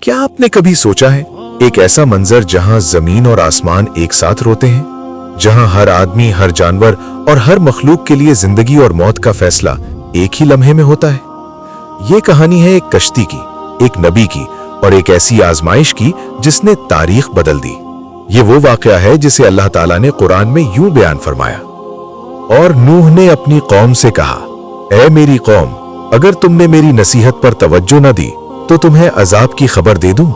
क्या आपने कभी सोचा है एक ऐसा मंजर जहां जमीन और आसमान एक साथ रोते हैं, जहां हर आदमी, हर जानवर और हर मखलूक के लिए जिंदगी और मौत का फैसला एक ही लम्हे में होता है। ये कहानी है एक कश्ती की, एक नबी की और एक ऐसी आजमाइश की जिसने तारीख बदल दी। ये वो वाकया है जिसे अल्लाह ताला ने कुरान में यूं बयान फरमाया, और नूह ने अपनी कौम से कहा, ऐ मेरी कौम, अगर तुमने मेरी नसीहत पर तवज्जो न दी तो तुम्हें अजाब की खबर दे दूं।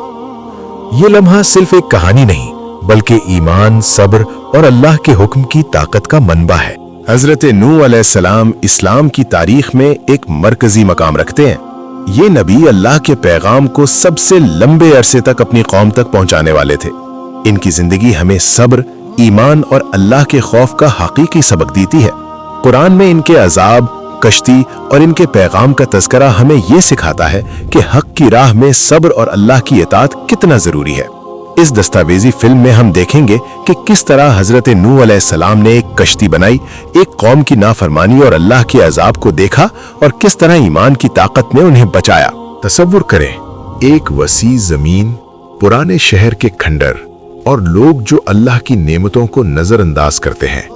ये लम्हा सिर्फ एक कहानी नहीं बल्कि ईमान, सब्र और अल्लाह के हुक्म की ताकत का मनबा है। हजरत नूह अलैहिस्सलाम इस्लाम की तारीख में एक मरकजी मकाम रखते हैं। ये नबी अल्लाह के पैगाम को सबसे लंबे अरसे तक अपनी कौम तक पहुंचाने वाले थे। इनकी जिंदगी हमें सब्र, ईमान और अल्लाह के खौफ का हकीकी सबक देती है। कुरान में इनके अजाब, कश्ती और इनके पैगाम का तज़किरा हमें ये सिखाता है कि हक की राह में सब्र और अल्लाह की इताअत कितना जरूरी है। इस दस्तावेजी फिल्म में हम देखेंगे कि किस तरह हजरत नूह अलैहिस्सलाम ने एक कश्ती बनाई, एक कौम की नाफरमानी और अल्लाह के अजाब को देखा और किस तरह ईमान की ताकत ने उन्हें बचाया। तसव्वुर करें, एक वसी जमीन, पुराने शहर के खंडर और लोग जो अल्लाह की नेमतों को नजरअंदाज करते हैं।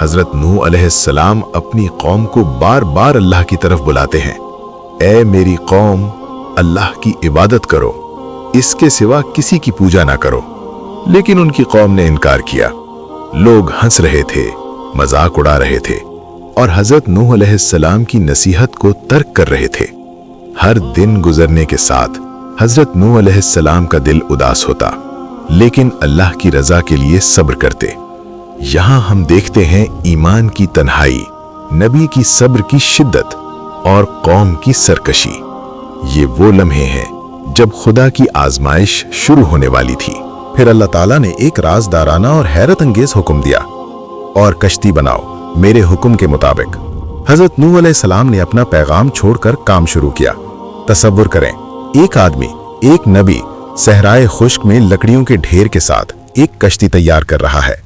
हजरत नूह अलैहिस्सलाम अपनी कौम को बार बार अल्लाह की तरफ बुलाते हैं, ऐ मेरी कौम, अल्लाह की इबादत करो, इसके सिवा किसी की पूजा ना करो। लेकिन उनकी कौम ने इनकार किया। लोग हंस रहे थे, मजाक उड़ा रहे थे और हजरत नूह अलैहिस्सलाम की नसीहत को तर्क कर रहे थे। हर दिन गुजरने के साथ हजरत नूह अलैहिस्सलाम का दिल उदास होता, लेकिन अल्लाह की रजा के लिए सब्र करते। यहां हम देखते हैं ईमान की तन्हाई, नबी की सब्र की शिद्दत और कौम की सरकशी। ये वो लम्हे हैं जब खुदा की आजमाइश शुरू होने वाली थी। फिर अल्लाह ताला ने एक राजदाराना और हैरत अंगेज हुक्म दिया, और कश्ती बनाओ मेरे हुक्म के मुताबिक। हजरत नूह अलैहिस्सलाम ने अपना पैगाम छोड़कर काम शुरू किया। तसव्वुर करें, एक आदमी, एक नबी सहराए खुश्क में लकड़ियों के ढेर के साथ एक कश्ती तैयार कर रहा है।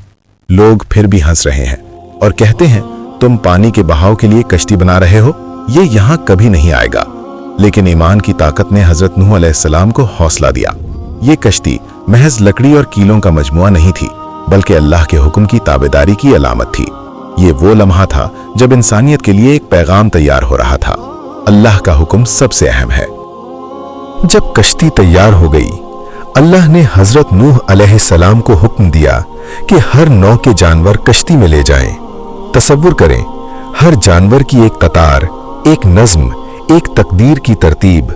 लोग फिर भी हंस रहे हैं और कहते हैं, तुम पानी के बहाव के लिए कश्ती बना रहे हो, ये यहां कभी नहीं आएगा। लेकिन ईमान की ताकत ने हजरत नूह अलैहिस्सलाम को हौसला दिया। ये कश्ती महज लकड़ी और कीलों का मजमुआ नहीं थी, बल्कि अल्लाह के हुक्म की ताबेदारी की अलामत थी। ये वो लम्हा था जब इंसानियत के लिए एक पैगाम तैयार हो रहा था, अल्लाह का हुक्म सबसे अहम है। जब कश्ती तैयार हो गई, अल्लाह ने हजरत नूह अलैहिस्सलाम को हुक्म दिया कि हर नौ के जानवर कश्ती में ले जाएं। तसव्वुर करें, हर जानवर की एक कतार, एक नज्म, एक तकदीर की तरतीब।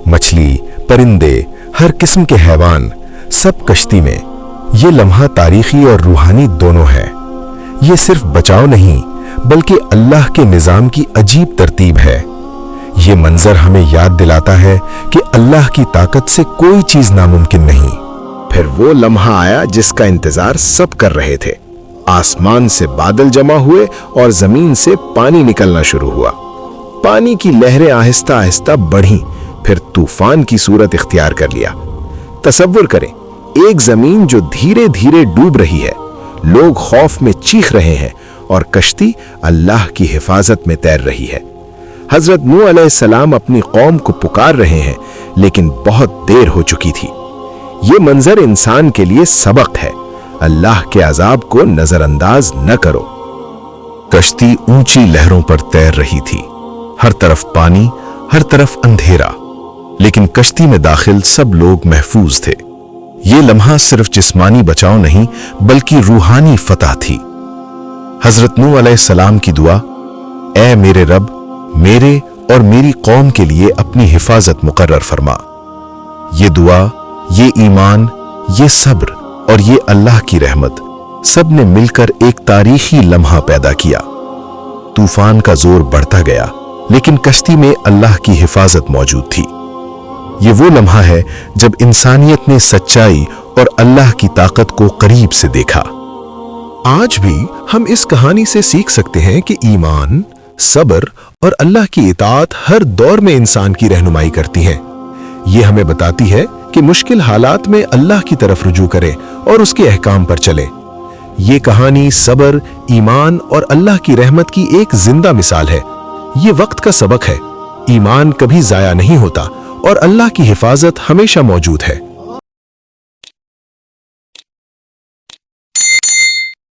मछली, परिंदे, हर किस्म के हैवान, सब कश्ती में। ये लम्हा तारीखी और रूहानी दोनों है। ये सिर्फ बचाव नहीं बल्कि अल्लाह के निजाम की अजीब तरतीब है। ये मंजर हमें याद दिलाता है कि अल्लाह की ताकत से कोई चीज नामुमकिन नहीं। फिर वो लम्हा आया जिसका इंतजार सब कर रहे थे। आसमान से बादल जमा हुए और जमीन से पानी निकलना शुरू हुआ। पानी की लहरें आहिस्ता आहिस्ता बढ़ीं, फिर तूफान की सूरत इख्तियार कर लिया। तसव्वुर करें, एक जमीन जो धीरे धीरे डूब रही है, लोग खौफ में चीख रहे हैं और कश्ती अल्लाह की हिफाजत में तैर रही है। हजरत नूह अलैहिस्सलाम अपनी कौम को पुकार रहे हैं, लेकिन बहुत देर हो चुकी थी। ये मंजर इंसान के लिए सबक है, अल्लाह के अजाब को नजरअंदाज न करो। कश्ती ऊंची लहरों पर तैर रही थी, हर तरफ पानी, हर तरफ अंधेरा, लेकिन कश्ती में दाखिल सब लोग महफूज थे। ये लम्हा सिर्फ जिस्मानी बचाव नहीं बल्कि रूहानी फतह थी। हजरत नूह अलैहिस्सलाम की दुआ, ऐ मेरे रब, मेरे और मेरी कौम के लिए अपनी हिफाजत मुकर्रर फरमा। ये दुआ, ये ईमान, ये सब्र और ये अल्लाह की रहमत, सब ने मिलकर एक तारीखी लम्हा पैदा किया। तूफान का जोर बढ़ता गया, लेकिन कश्ती में अल्लाह की हिफाजत मौजूद थी। ये वो लम्हा है जब इंसानियत ने सच्चाई और अल्लाह की ताकत को करीब से देखा। आज भी हम इस कहानी से सीख सकते हैं कि ईमान, सब्र और अल्लाह की इताअत हर दौर में इंसान की रहनुमाई करती हैं। ये हमें बताती है कि मुश्किल हालात में अल्लाह की तरफ रुजू करें और उसके अहकाम पर चलें। ये कहानी सब्र, ईमान और अल्लाह की रहमत की एक जिंदा मिसाल है। ये वक्त का सबक है, ईमान कभी जाया नहीं होता اور اللہ کی حفاظت ہمیشہ موجود ہے۔